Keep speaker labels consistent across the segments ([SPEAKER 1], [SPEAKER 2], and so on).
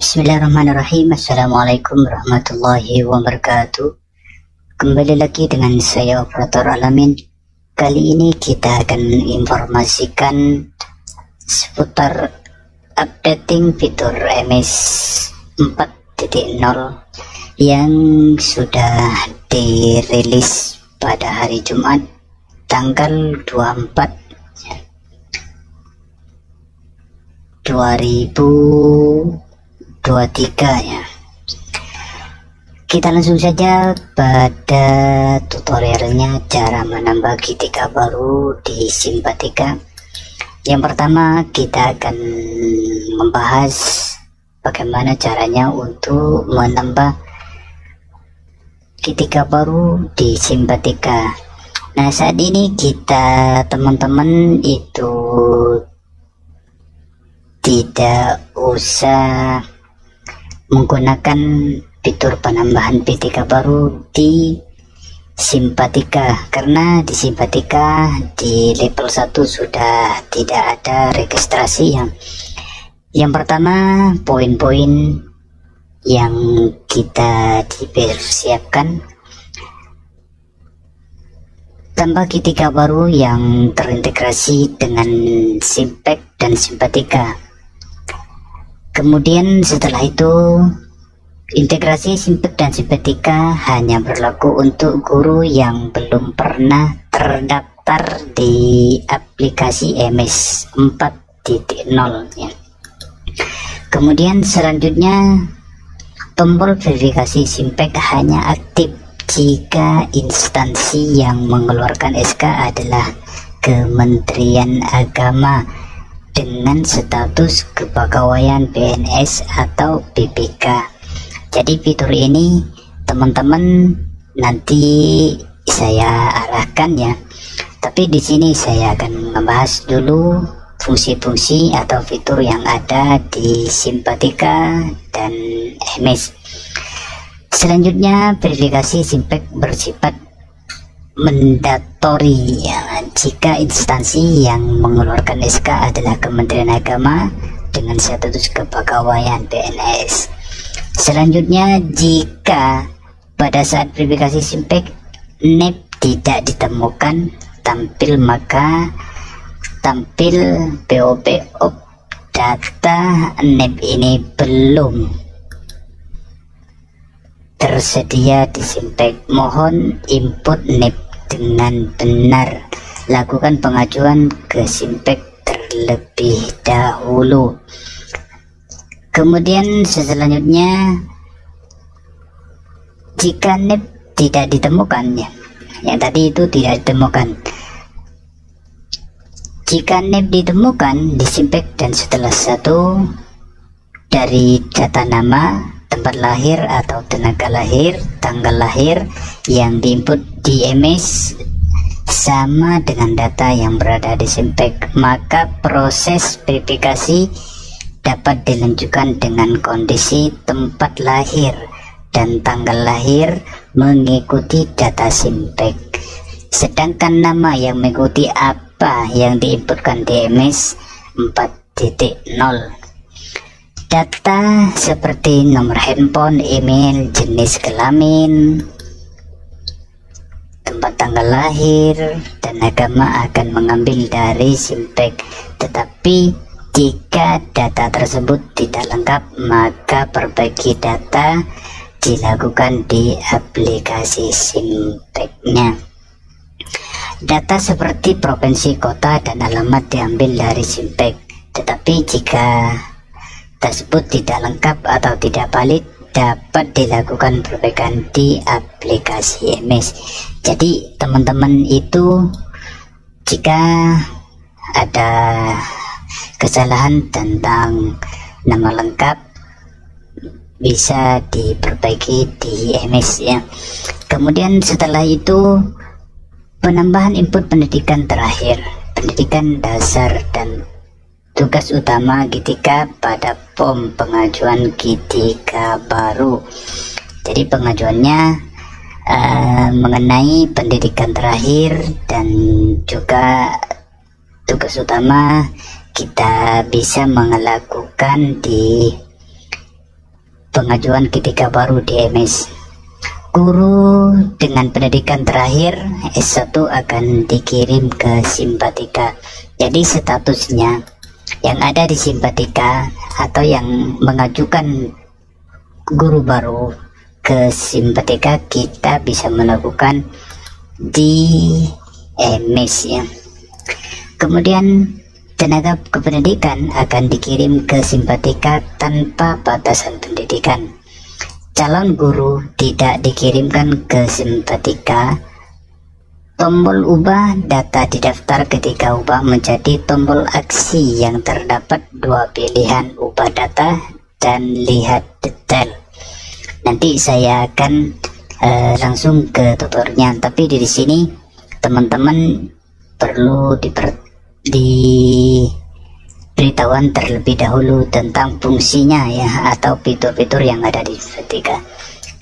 [SPEAKER 1] Bismillahirrahmanirrahim. Assalamualaikum warahmatullahi wabarakatuh. Kembali lagi dengan saya Operator Alamin. Kali ini kita akan menginformasikan seputar updating fitur MS 4.0 yang sudah dirilis pada hari Jumat tanggal 24 2023 ya. Kita langsung saja pada tutorialnya, cara menambah GTK baru di Simpatika. Yang pertama kita akan membahas bagaimana caranya untuk menambah GTK baru di Simpatika. Nah, saat ini kita teman-teman itu tidak usah menggunakan fitur penambahan GTK baru di Simpatika, karena di Simpatika di level 1 sudah tidak ada registrasi. Yang pertama, poin-poin yang kita dipersiapkan, tambah GTK baru yang terintegrasi dengan Simpek dan Simpatika. Kemudian setelah itu, integrasi Simpek dan Simpatika hanya berlaku untuk guru yang belum pernah terdaftar di aplikasi MS 4.0 ya. Kemudian selanjutnya, tombol verifikasi Simpek hanya aktif jika instansi yang mengeluarkan SK adalah Kementerian Agama dengan status kepegawaian PNS atau BPK. Jadi fitur ini teman-teman nanti saya arahkan ya. Tapi di sini saya akan membahas dulu fungsi-fungsi atau fitur yang ada di Simpatika dan MS. Selanjutnya, verifikasi Simpek bersifat mandatori ya, jika instansi yang mengeluarkan SK adalah Kementerian Agama dengan status kepegawaian PNS. Selanjutnya, jika pada saat verifikasi Simpek NEP tidak ditemukan maka tampil POP data NEP ini belum tersedia di Simpek. Mohon input NEP dengan benar. Lakukan pengajuan ke Simpek terlebih dahulu. Kemudian selanjutnya, jika NEP tidak ditemukan ya, yang tadi itu tidak ditemukan. Jika NEP ditemukan di Simpek dan setelah satu dari data nama, tempat lahir atau tenaga lahir, tanggal lahir yang diinput di MS sama dengan data yang berada di Simpek, maka proses verifikasi dapat dilanjutkan dengan kondisi tempat lahir dan tanggal lahir mengikuti data Simpek. Sedangkan nama yang mengikuti apa yang diinputkan di MS 4.0. Data seperti nomor handphone, email, jenis kelamin, tempat tanggal lahir, dan agama akan mengambil dari Simpek. Tetapi jika data tersebut tidak lengkap, maka perbaiki data dilakukan di aplikasi Simpeknya. Data seperti provinsi, kota, dan alamat diambil dari Simpek. Tetapi jika tersebut tidak lengkap atau tidak valid, dapat dilakukan perbaikan di aplikasi MS. Jadi teman-teman itu jika ada kesalahan tentang nama lengkap bisa diperbaiki di MS ya. Kemudian setelah itu, penambahan input pendidikan terakhir, pendidikan dasar dan tugas utama GTK pada form pengajuan GTK baru. Jadi pengajuannya mengenai pendidikan terakhir dan juga tugas utama kita bisa melakukan di pengajuan ketika baru di MS. Guru dengan pendidikan terakhir S1 akan dikirim ke Simpatika. Jadi statusnya yang ada di Simpatika atau yang mengajukan guru baru ke Simpatika, kita bisa melakukan di MS ya. Kemudian tenaga kependidikan akan dikirim ke Simpatika tanpa batasan pendidikan. Calon guru tidak dikirimkan ke Simpatika. Tombol ubah data di daftar ketika ubah menjadi tombol aksi yang terdapat dua pilihan, ubah data dan lihat detail. Nanti saya akan langsung ke tutornya, tapi di sini teman-teman perlu diberitahuan terlebih dahulu tentang fungsinya ya, atau fitur-fitur yang ada di Simpatika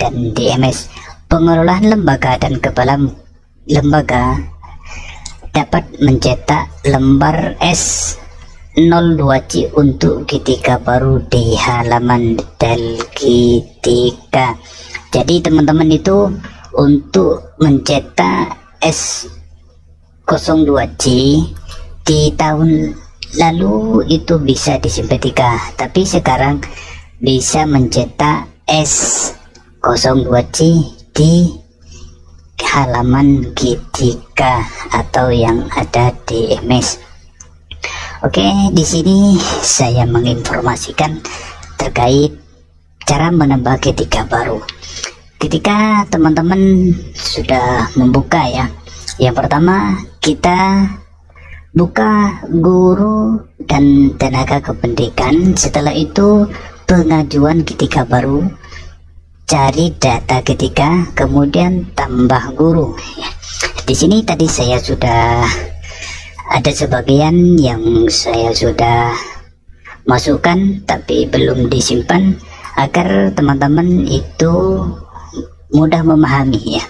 [SPEAKER 1] dan di MS. Pengelolaan lembaga dan kepala lembaga dapat mencetak lembar S02C untuk ketika baru di halaman detail ketika. Jadi teman-teman itu untuk mencetak S02C di tahun lalu itu bisa di Simpatika, tapi sekarang bisa mencetak S02C di halaman ketika atau yang ada di MS. Oke, di sini saya menginformasikan terkait cara menambah ketika baru. Ketika teman-teman sudah membuka ya, yang pertama kita buka guru dan tenaga kependidikan. Setelah itu pengajuan ketika baru, cari data ketika, kemudian tambah guru. Di sini tadi saya sudah ada sebagian yang saya sudah masukkan tapi belum disimpan agar teman-teman itu mudah memahami ya.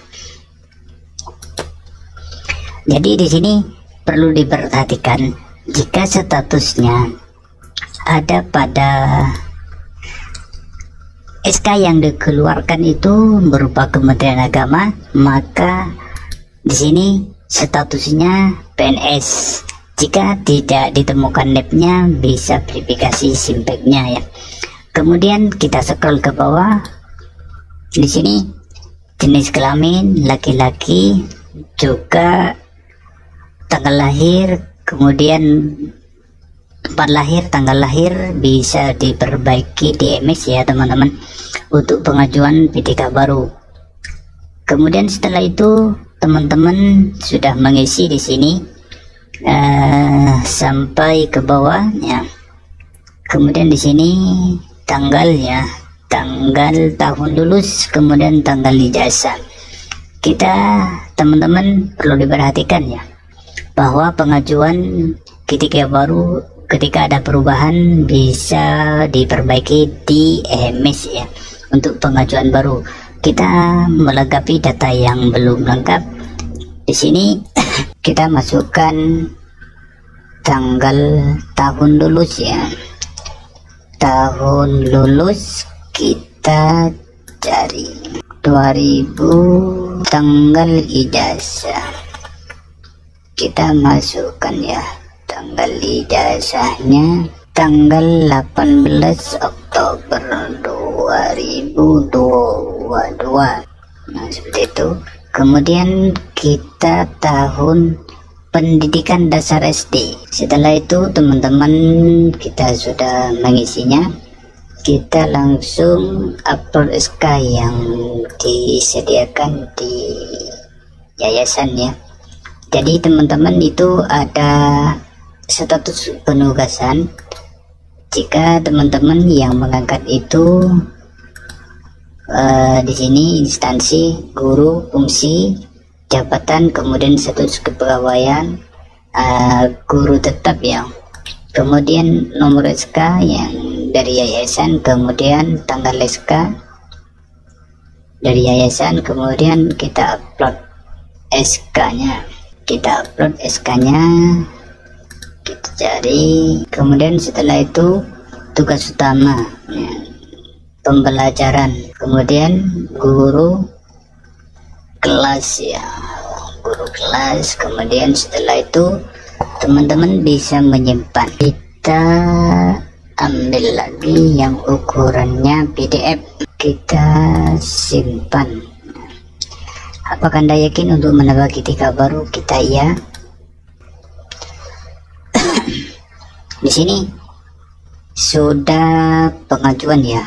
[SPEAKER 1] Jadi di sini perlu diperhatikan jika statusnya ada pada SK yang dikeluarkan itu berupa Kementerian Agama, maka di sini statusnya PNS. Jika tidak ditemukan NIP-nya, bisa verifikasi SIMPEK-nya ya. Kemudian kita scroll ke bawah. Di sini jenis kelamin laki-laki, juga tanggal lahir, kemudian tempat lahir, tanggal lahir bisa diperbaiki di MS ya teman-teman untuk pengajuan PTK baru. Kemudian setelah itu teman-teman sudah mengisi di sini sampai ke bawah ya. Kemudian di sini tanggalnya, tanggal tahun lulus, kemudian tanggal ijazah. Kita teman-teman perlu diperhatikan ya, bahwa pengajuan ketika baru, ketika ada perubahan bisa diperbaiki di MS ya. Untuk pengajuan baru kita melengkapi data yang belum lengkap. Di sini kita masukkan tanggal tahun lulus ya. Tahun lulus kita cari 2000, tanggal ijazah kita masukkan ya, tanggal ijazahnya tanggal 18 Oktober 2022. Nah seperti itu. Kemudian kita tahun pendidikan dasar SD. Setelah itu teman-teman kita sudah mengisinya, kita langsung upload SK yang disediakan di yayasan ya. Jadi teman-teman itu ada status penugasan. Jika teman-teman yang mengangkat itu di sini instansi, guru, fungsi, jabatan, kemudian status kepegawaian, guru tetap ya. Kemudian nomor SK yang dari yayasan, kemudian tanggal SK dari yayasan, kemudian kita upload SK-nya. Kita upload SK-nya, kita cari, kemudian setelah itu tugas utama ya. pembelajaran, kemudian guru kelas ya, guru kelas. Kemudian setelah itu teman-teman bisa menyimpan. Kita ambil lagi yang ukurannya PDF, kita simpan. Apakah Anda yakin untuk menambah ketika baru? Kita iya. Di sini sudah pengajuan ya.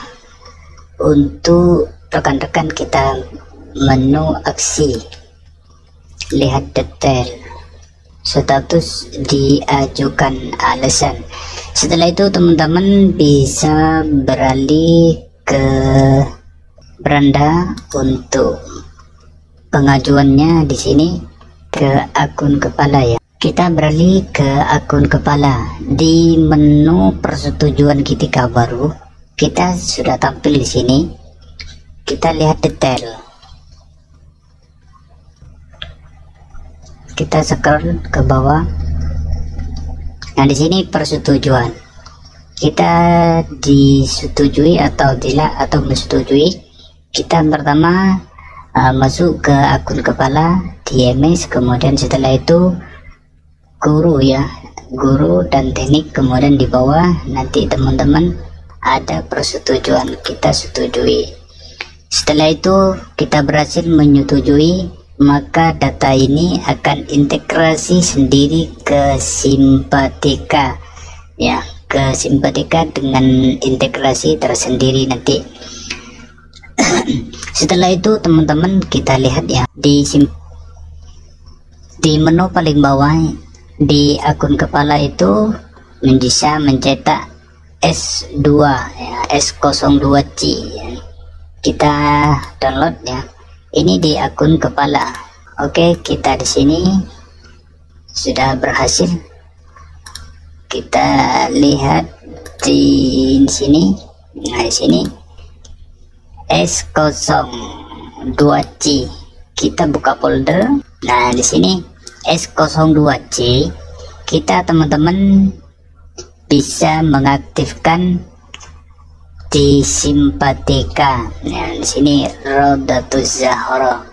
[SPEAKER 1] Untuk rekan-rekan kita menu aksi, lihat detail, status diajukan, alasan. Setelah itu teman-teman bisa beralih ke beranda untuk pengajuannya. Di sini ke akun kepala ya. Kita beralih ke akun kepala. Di menu persetujuan ketika baru, kita sudah tampil di sini. Kita lihat detail. Kita scroll ke bawah. Nah, di sini persetujuan. Kita disetujui atau tidak atau menyetujui. Kita pertama masuk ke akun kepala di MS, kemudian setelah itu guru ya, guru dan teknik, kemudian di bawah nanti teman-teman ada persetujuan, kita setujui. Setelah itu kita berhasil menyetujui, maka data ini akan integrasi sendiri ke Simpatika ya, ke Simpatika dengan integrasi tersendiri nanti. Setelah itu teman-teman kita lihat ya, di menu paling bawah di akun kepala itu bisa mencetak S2 ya, S02C ya. Kita download ya. Ini di akun kepala. Oke, kita di sini sudah berhasil. Kita lihat di sini. Nah, di sini S02C. Kita buka folder. Nah, di sini S02C, kita teman-teman bisa mengaktifkan di Simpatika. Nah, di sini Rodatus Zahra.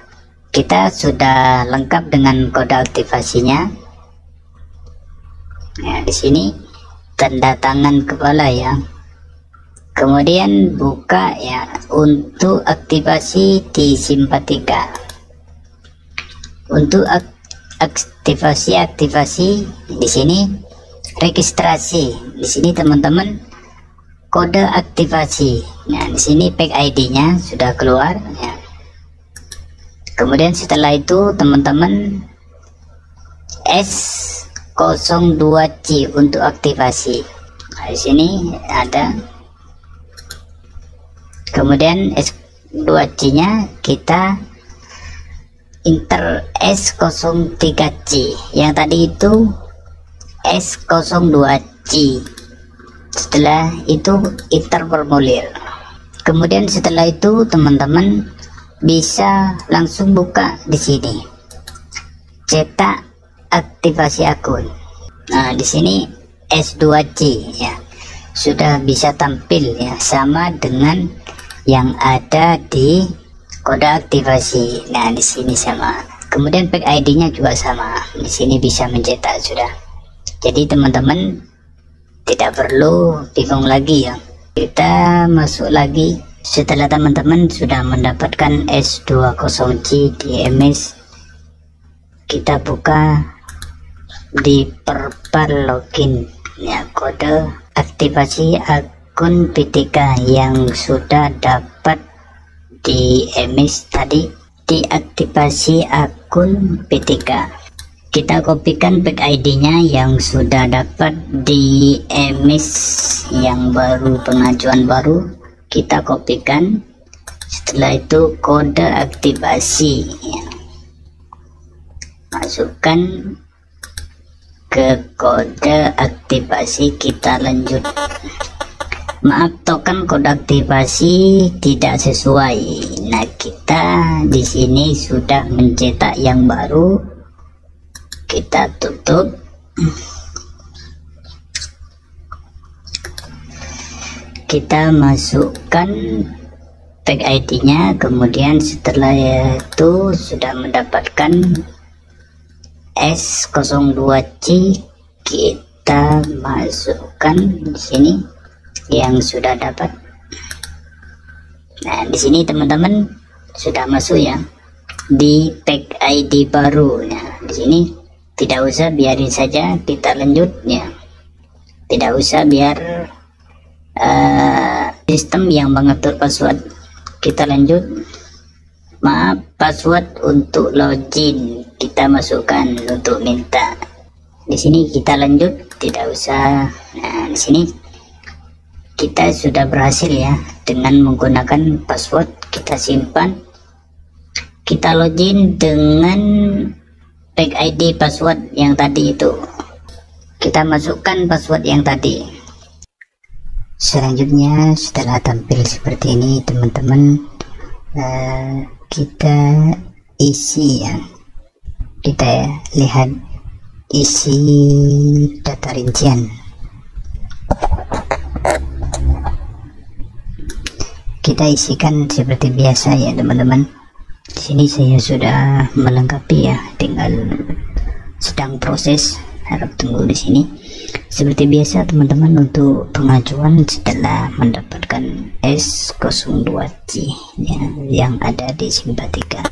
[SPEAKER 1] Kita sudah lengkap dengan kode aktivasinya. Nah, di sini tanda tangan kepala ya. Kemudian buka ya untuk aktivasi di Simpatika. Untuk aktivasi di sini registrasi. Di sini teman-teman kode aktivasi. Nah, di sini pack ID-nya sudah keluar ya. Kemudian setelah itu teman-teman S02C untuk aktivasi. Nah, di sini ada. Kemudian S2C-nya kita enter S03C, yang tadi itu S02C. Setelah itu enter formulir. Kemudian setelah itu teman-teman bisa langsung buka di sini cetak aktivasi akun. Nah, di sini S2C ya sudah bisa tampil ya, sama dengan yang ada di kode aktivasi. Nah, di sini sama. Kemudian pack ID-nya juga sama. Di sini bisa mencetak sudah. Jadi teman-teman tidak perlu bingung lagi ya. Kita masuk lagi setelah teman-teman sudah mendapatkan S20C di MS. Kita buka di Perpal login ya, kode aktivasi akun PTK yang sudah dapat di MS tadi, diaktifasi akun PTK. Kita kopikan pack ID-nya yang sudah dapat di MS yang baru, pengajuan baru, kita kopikan. Setelah itu kode aktivasi ya, masukkan ke kode aktivasi, kita lanjut. Maaf, token kode aktivasi tidak sesuai. Nah, kita di sini sudah mencetak yang baru. Kita tutup. kita masukkan tag ID nya, kemudian setelah itu sudah mendapatkan S02C, kita masukkan di sini yang sudah dapat. Nah, di sini teman-teman sudah masuk ya di tag ID baru. Nah, di sini tidak usah, biarin saja, kita lanjut ya. Tidak usah, biar sistem yang mengatur password. Kita lanjut. Maaf, password untuk login kita masukkan untuk minta. Di sini kita lanjut, tidak usah. Nah, di sini kita sudah berhasil ya dengan menggunakan password. Kita simpan, kita login dengan tag ID password yang tadi itu. Kita masukkan password yang tadi. Selanjutnya setelah tampil seperti ini teman-teman, kita isi ya, kita lihat isi data rincian. Kita isikan seperti biasa ya teman-teman. Di sini saya sudah melengkapi ya, tinggal sedang proses, harap tunggu di sini. Seperti biasa teman-teman, untuk pengajuan setelah mendapatkan S02C ya, yang ada di Simpatika,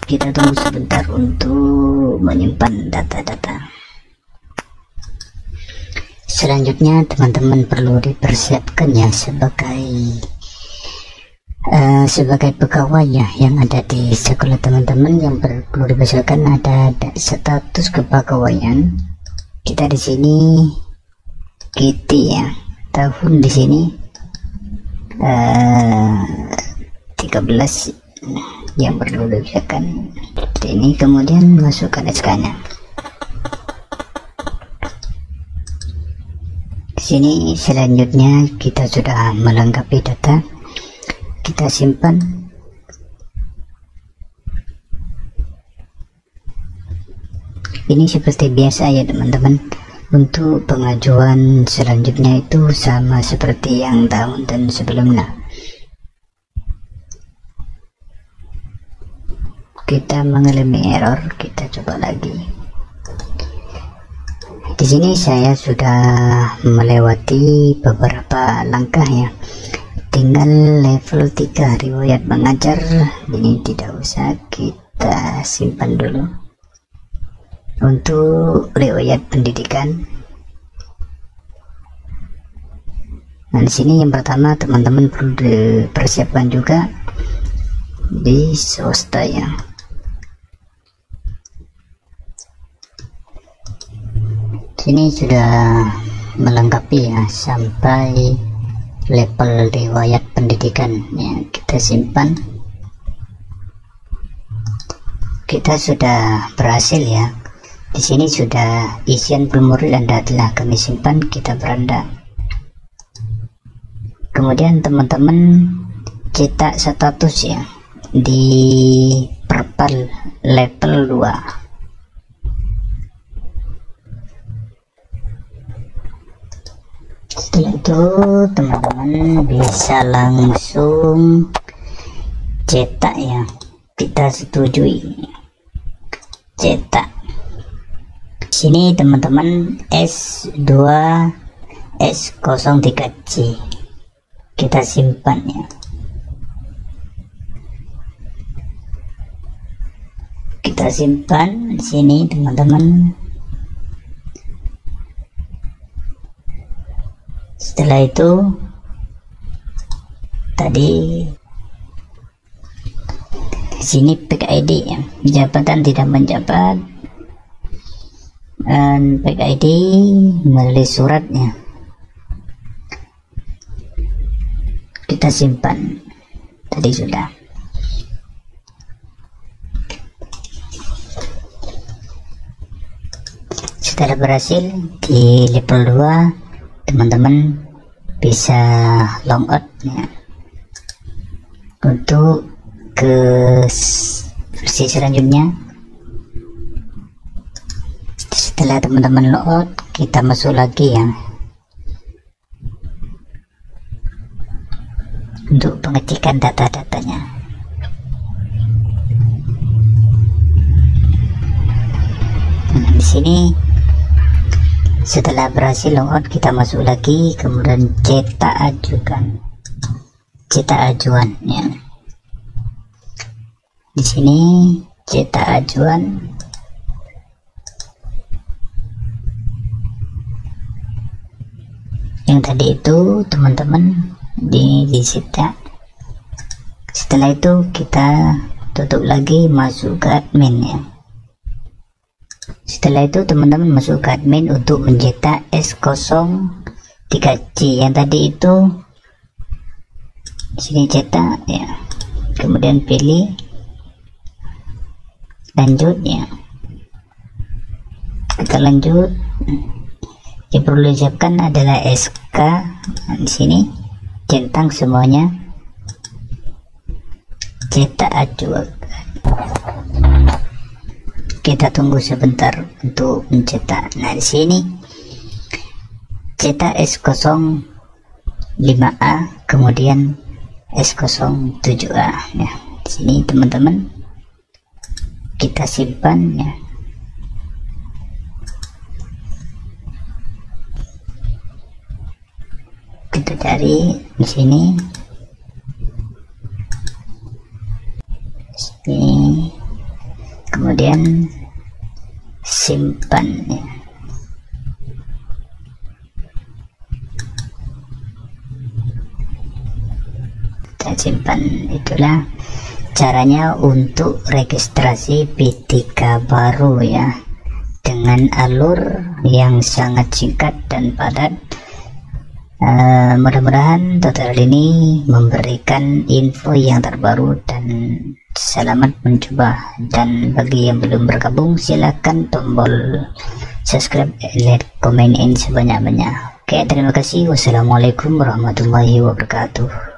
[SPEAKER 1] kita tunggu sebentar untuk menyimpan data-data. Selanjutnya teman-teman perlu dipersiapkan ya sebagai pegawai ya yang ada di sekolah teman-teman. Yang perlu dipersiapkan ada status kepegawaian. Kita di sini ya, tahun di sini 13 yang perlu dipersiapkan ini, kemudian masukkan SK-nya. Di sini selanjutnya kita sudah melengkapi data, kita simpan. Ini seperti biasa ya teman-teman. Untuk pengajuan selanjutnya itu sama seperti yang tahun dan sebelumnya. Kita mengalami error, kita coba lagi. Di sini saya sudah melewati beberapa langkah ya. Tinggal level 3 riwayat mengajar. Ini tidak usah, kita simpan dulu. Untuk riwayat pendidikan, nah di sini yang pertama teman-teman perlu dipersiapkan juga di swasta ya. Sini sudah melengkapi ya sampai level riwayat pendidikan ya, kita simpan. Kita sudah berhasil ya. Di sini sudah isian formulir Anda telah kami simpan, kita beranda. Kemudian teman-teman cetak status ya di Perpal level 2. Setelah itu teman-teman bisa langsung cetak ya, kita setujui cetak. Sini teman-teman S03C kita simpan ya. Kita simpan di sini teman-teman. Setelah itu tadi di sini tag ID ya, jabatan tidak menjabat, dan tag ID melalui suratnya kita simpan tadi sudah. Setelah berhasil di level 2, teman-teman bisa logout ya, untuk ke versi selanjutnya. Setelah teman-teman logout, kita masuk lagi ya. untuk pengecekan data-datanya. Nah, di sini setelah berhasil logout, kita masuk lagi, kemudian cetak ajuan ya. Di sini cetak ajuan. Yang tadi itu teman-teman dicetak. Setelah itu kita tutup lagi, masuk ke admin ya. Setelah itu teman-teman masuk ke admin untuk mencetak S03C yang tadi itu. Sini cetak ya, kemudian pilih lanjut ya. Kita lanjut. Yang perlu disiapkan adalah SK. Nah, di sini centang semuanya, cetak ajuan. Kita tunggu sebentar untuk mencetak. Nah, di sini cetak S05A, kemudian S07A ya. Di sini teman-teman kita simpan ya. Kita cari di sini. Kemudian simpan ya. Kita simpan. Itulah caranya untuk registrasi P3K baru ya, dengan alur yang sangat singkat dan padat. Mudah-mudahan tutorial ini memberikan info yang terbaru dan selamat mencoba. Dan bagi yang belum bergabung, silakan tombol subscribe, like, komen sebanyak-banyak. Oke, terima kasih. Wassalamualaikum warahmatullahi wabarakatuh.